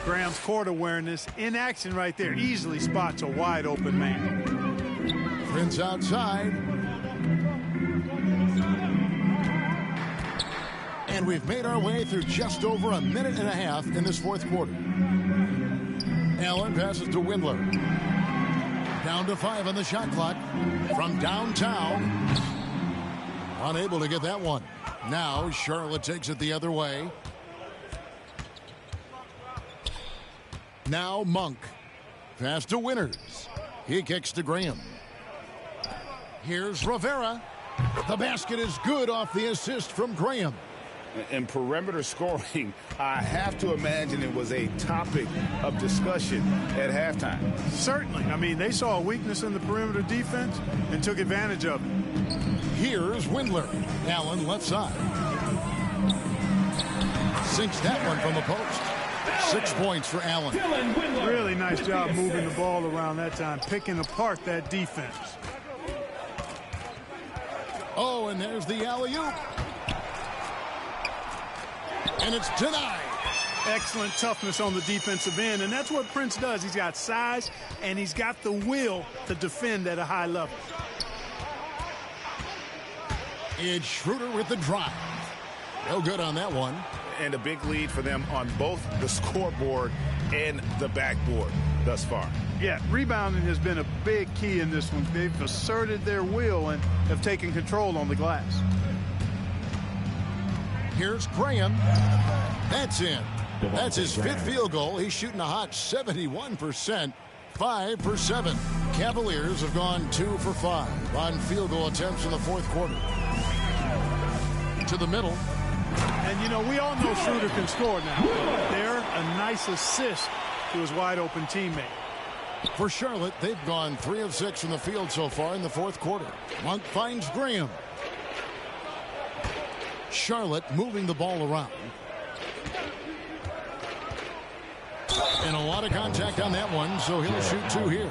Graham's court awareness in action right there. Easily spots a wide open man. Prince outside. And we've made our way through just over a minute and a half in this fourth quarter. Allen passes to Windler. Down to 5 on the shot clock from downtown. Unable to get that one. Now Charlotte takes it the other way. Now Monk. Pass to Winters. He kicks to Graham. Here's Rivera. The basket is good off the assist from Graham. In perimeter scoring, I have to imagine it was a topic of discussion at halftime. Certainly. I mean, they saw a weakness in the perimeter defense and took advantage of it. Here's Windler. Allen left side. Sinks that one from the post. 6 points for Allen. Really nice job moving the ball around that time, picking apart that defense. Oh, and there's the alley-oop. And it's denied. Excellent toughness on the defensive end, and that's what Prince does. He's got size, and he's got the will to defend at a high level. It's Schroeder with the drive. No good on that one. And a big lead for them on both the scoreboard and the backboard thus far. Yeah, rebounding has been a big key in this one. They've asserted their will and have taken control on the glass. Here's Graham. That's in. That's his fifth field goal. He's shooting a hot 71%. 5 for 7. Cavaliers have gone 2 for 5 on field goal attempts in the fourth quarter. To the middle. And, you know, we all know Schroeder can score now. They're a nice assist to his wide-open teammate. For Charlotte, they've gone 3 of 6 from the field so far in the fourth quarter. Monk finds Graham. Charlotte moving the ball around. And a lot of contact on that one, so he'll shoot 2 here.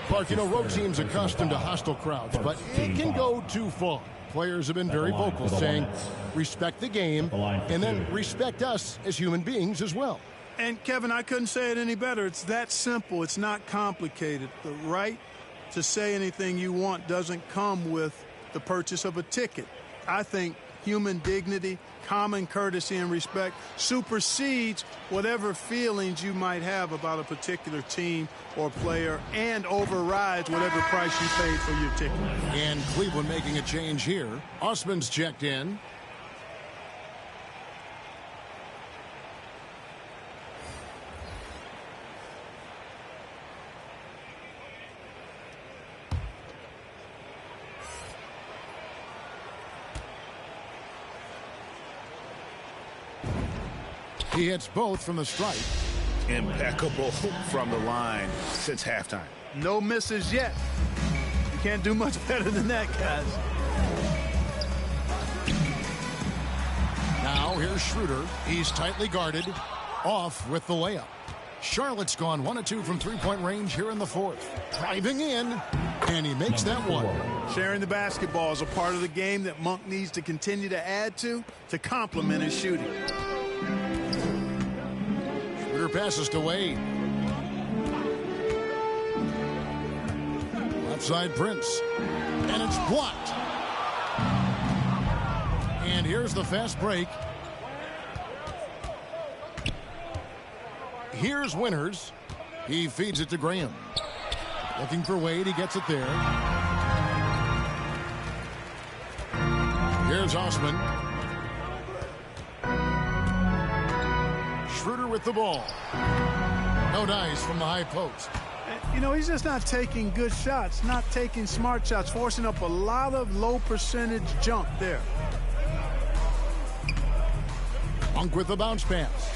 Clark, you know, road teams accustomed to hostile crowds, but it can go too far. Players have been very vocal, saying respect the game and then respect us as human beings as well. And, Kevin, I couldn't say it any better. It's that simple. It's not complicated. The right to say anything you want doesn't come with the purchase of a ticket. I think human dignity, common courtesy, and respect supersedes whatever feelings you might have about a particular team or player and overrides whatever price you paid for your ticket. And Cleveland making a change here. Osman's checked in. He hits both from the stripe. Impeccable from the line since halftime. No misses yet. You can't do much better than that, guys. Now here's Schroeder. He's tightly guarded. Off with the layup. Charlotte's gone 1 of 2 from three-point range here in the fourth. Driving in, and he makes that one. Sharing the basketball is a part of the game that Monk needs to continue to add to complement his shooting. Schroeder passes to Wade. Left side Prince. And it's blocked. And here's the fast break. Here's Winters. He feeds it to Graham. Looking for Wade. He gets it there. Here's Osman. Schroeder with the ball. No dice from the high post. You know, he's just not taking good shots, not taking smart shots, forcing up a lot of low percentage jump there. Monk with the bounce pass.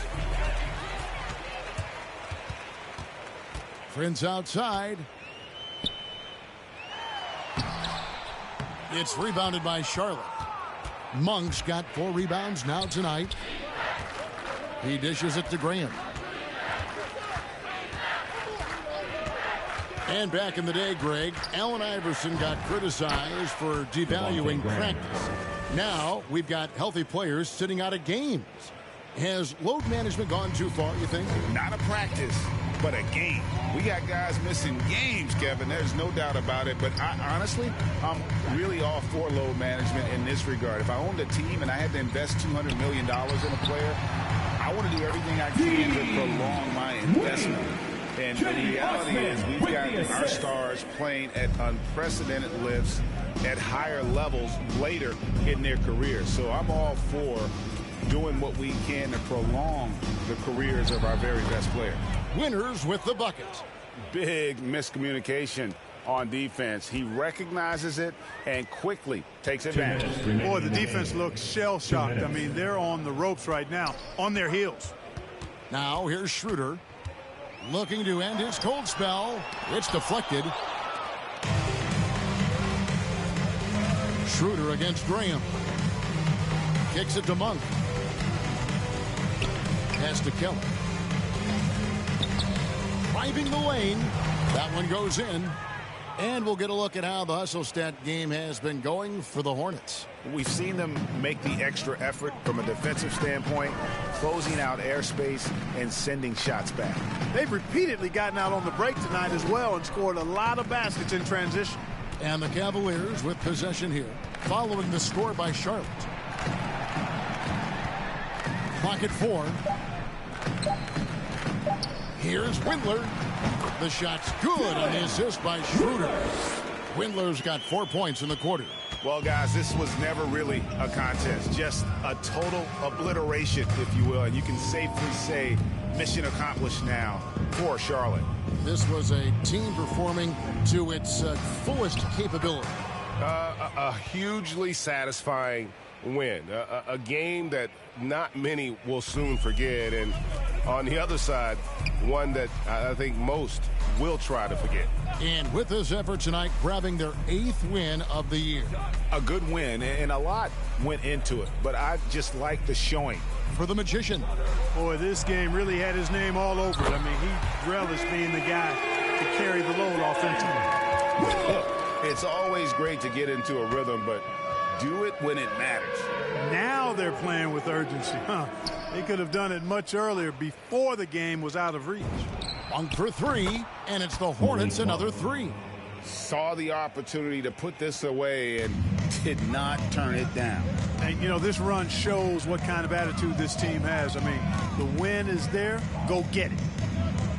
Prince outside. It's rebounded by Charlotte. Monk's got 4 rebounds now tonight. He dishes it to Graham. And back in the day, Greg, Allen Iverson got criticized for devaluing practice. Now we've got healthy players sitting out of games. Has load management gone too far, you think? Not a practice, but a game. We got guys missing games, Kevin. There's no doubt about it. But honestly, I'm really all for load management in this regard. If I owned a team and I had to invest $200 million in a player, I want to do everything I can to prolong my investment. And the reality is we've got our our stars playing at unprecedented lifts at higher levels later in their careers. So I'm all for doing what we can to prolong the careers of our very best players. Winners with the bucket. Big miscommunication on defense. He recognizes it and quickly takes advantage. Boy, the defense looks shell-shocked. I mean, they're on the ropes right now, on their heels. Now here's Schroeder looking to end his cold spell. It's deflected. Schroeder against Graham. Kicks it to Monk. Pass to Keller. Driving the lane. That one goes in. And we'll get a look at how the hustle stat game has been going for the Hornets. We've seen them make the extra effort from a defensive standpoint, closing out airspace and sending shots back. They've repeatedly gotten out on the break tonight as well and scored a lot of baskets in transition. And the Cavaliers with possession here, following the score by Charlotte. Clock at 4. Here's Windler. The shot's good, and the assist by Schroeder. Windler's got 4 points in the quarter. Well, guys, this was never really a contest, just a total obliteration, if you will. And you can safely say mission accomplished now for Charlotte. This was a team performing to its fullest capability. A hugely satisfying win. A game that not many will soon forget. And on the other side, one that I think most will try to forget. And with this effort tonight, grabbing their 8th win of the year. A good win, and a lot went into it, but I just like the showing. For the Magician. Boy, this game really had his name all over it. I mean, he relished being the guy to carry the load offensively. Look, it's always great to get into a rhythm, but do it when it matters. Now they're playing with urgency. They could have done it much earlier before the game was out of reach. Monk for 3, and it's the Hornets another 3. Saw the opportunity to put this away and did not turn it down. And, you know, this run shows what kind of attitude this team has. I mean, the win is there. Go get it.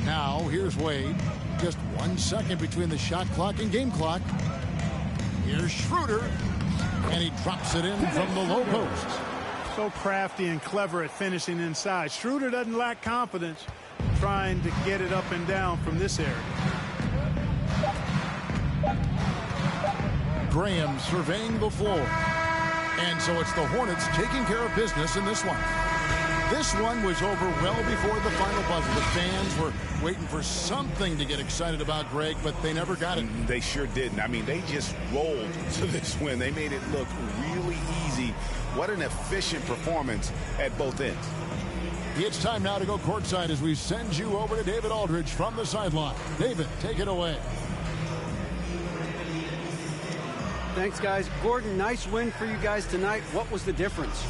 Now, here's Wade. Just 1 second between the shot clock and game clock. Here's Schroeder, and he drops it in from the low post. So crafty and clever at finishing inside. Schroeder doesn't lack confidence trying to get it up and down from this area. Graham surveying the floor. And so it's the Hornets taking care of business in this one. This one was over well before the final buzzer. The fans were waiting for something to get excited about, Greg, but they never got it. They sure didn't. I mean, they just rolled to this win. They made it look really easy. What an efficient performance at both ends. It's time now to go courtside as we send you over to David Aldridge from the sideline. David, take it away. Thanks, guys. Gordon, nice win for you guys tonight. What was the difference?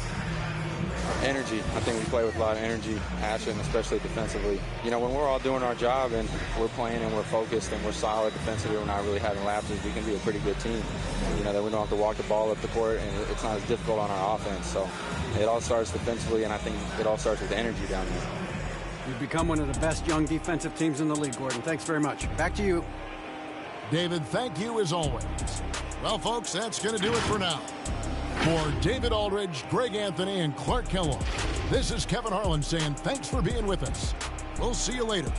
Energy. I think we play with a lot of energy, passion, especially defensively. You know, when we're all doing our job and we're playing and we're focused and we're solid defensively, we're not really having lapses, we can be a pretty good team. You know, that we don't have to walk the ball up the court, and it's not as difficult on our offense. So it all starts defensively, and I think it all starts with energy down there. You've become one of the best young defensive teams in the league, Gordon. Thanks very much. Back to you. David, thank you as always. Well, folks, that's going to do it for now. For David Aldridge, Greg Anthony, and Clark Kellogg, this is Kevin Harlan saying thanks for being with us. We'll see you later.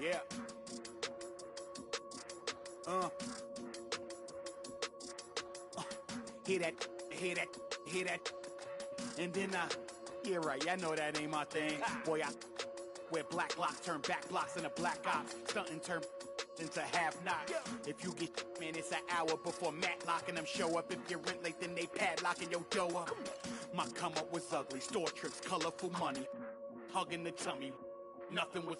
Yeah. Hear that. And then, yeah, right, yeah, I know that ain't my thing. Boy, I wear black locks, turn back blocks into black ops. Stunting turn into half knocks. If you get, man, it's an hour before Matlock and them show up. If you're rent late, then they padlocking your dough up. My come up was ugly, store trips, colorful money. Hugging the tummy, nothing was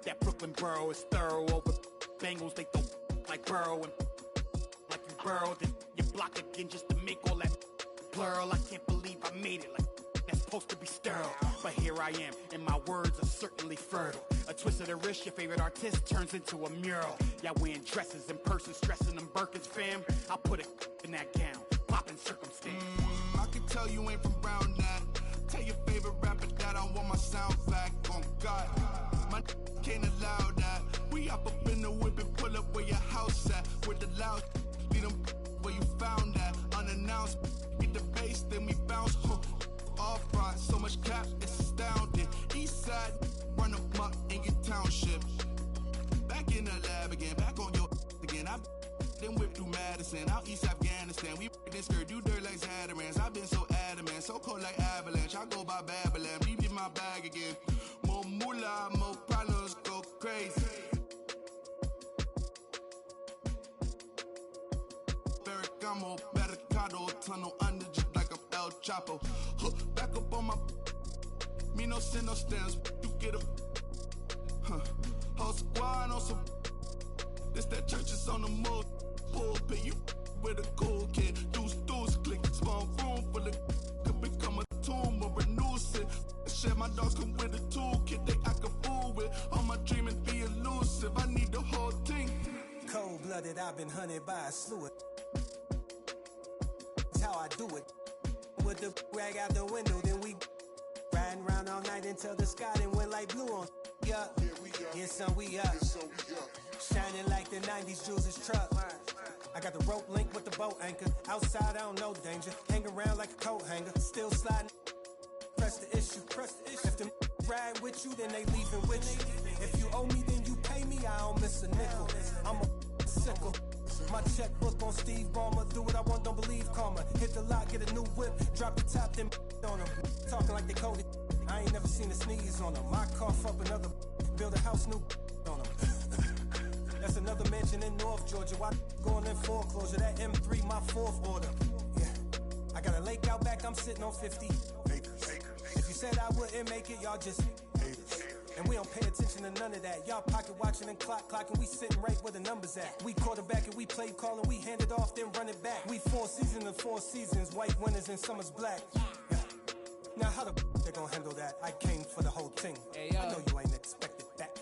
that Brooklyn borough is thorough over Bengals. They throw like Burrow and like you burrowed, then you block again just to make all that blur. I can't believe I made it, like that's supposed to be sterile. But here I am, and my words are certainly fertile. A twist of the wrist, your favorite artist turns into a mural. Y'all wearing dresses in person, stressing them Birkins, fam. I'll put it in that gown, popping circumstance. I can tell you ain't from Brown that. Tell your favorite rapper that I want my sound back. On God, my can't allow that. We up in the whip and pull up where your house at. With the loud, lead them where you found that. Unannounced, get the bass, then we bounce. Off front, so much cap, it's astounding. East side, run them up in your township. Back in the lab again, back on your again. I then whip through Madison, out East Afghanistan. We this skirt, do dirt like Zatarans. I've been so adamant, so cold like avalanche. I go by Babylon, deep in my bag again. More moolah, more problems, go crazy. Ferragamo, barricado, tunnel under just like I'm El Chapo. Back up on my, me no sin, no stems. You get a, whole squad on some. This that church is on the move. Pulpit, you with a cool kid. Deuce, click, small room full of. Could become a tomb or renew it. Shit, my dogs come with a toolkit. They act a fool with. All my dreaming be elusive. I need the whole thing. Cold-blooded, I've been hunted by a slew of. That's how I do it. With the rag out the window, then we riding around all night until the sky then went like blue on. Yeah, yes, son, we up. Shining like the 90s Jules' truck. I got the rope link with the boat anchor. Outside, I don't know danger. Hang around like a coat hanger. Still sliding. Press the issue. If them ride with you, then they leaving with you. If you owe me, then you pay me. I don't miss a nickel. I'm a sickle. My checkbook on Steve Ballmer. Do what I want, don't believe karma. Hit the lot, get a new whip. Drop the top, then on them. Talking like they coded. I ain't never seen a sneeze on them. I cough up another. Build a house new on them. That's another mansion in North Georgia. Why going in foreclosure? That M3, my fourth order. Yeah. I got a lake out back, I'm sitting on 50 acres. If you said I wouldn't make it, y'all just haters. And we don't pay attention to none of that. Y'all pocket watching and clocking. We sitting right where the numbers at. We quarterback and we play call and we hand it off, then run it back. We 4 seasons and 4 seasons. White winners and summer's black. Yeah. Now how the they gonna handle that? I came for the whole thing. Hey, I know you ain't expected that.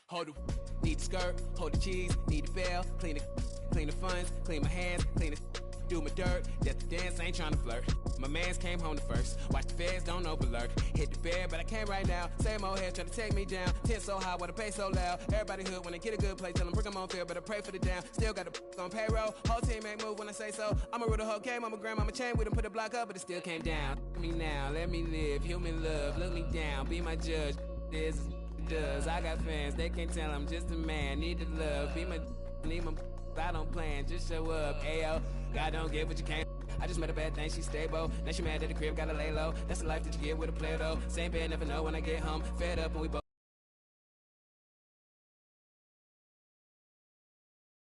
Hold the need the skirt, hold the cheese, need the bell, clean the funds, clean my hands, clean the do my dirt. That's the dance, ain't trying to flirt. My mans came home the first. Watch the feds, don't overlurk. Hit the bed, but I can't right now. Same old heads trying to take me down. Tent so high, wanna pay so loud. Everybody hood when they get a good place, tell them bring them on field, but I pray for the down. Still got the on payroll. Whole team ain't move when I say so. I'ma rule the whole game, I'ma grandmama chain with them, put the block up, but it still came down. Let me now, let me live. Human love, look me down, be my judge. This is does. I got fans, they can't tell I'm just a man. Need the love, be my, need my. I don't plan, just show up. Ayo, God don't get what you can't. I just met a bad thing, she stable. Now she mad at the crib, gotta lay low. That's the life that you get with a player though. Same bed, never know when I get home. Fed up and we both.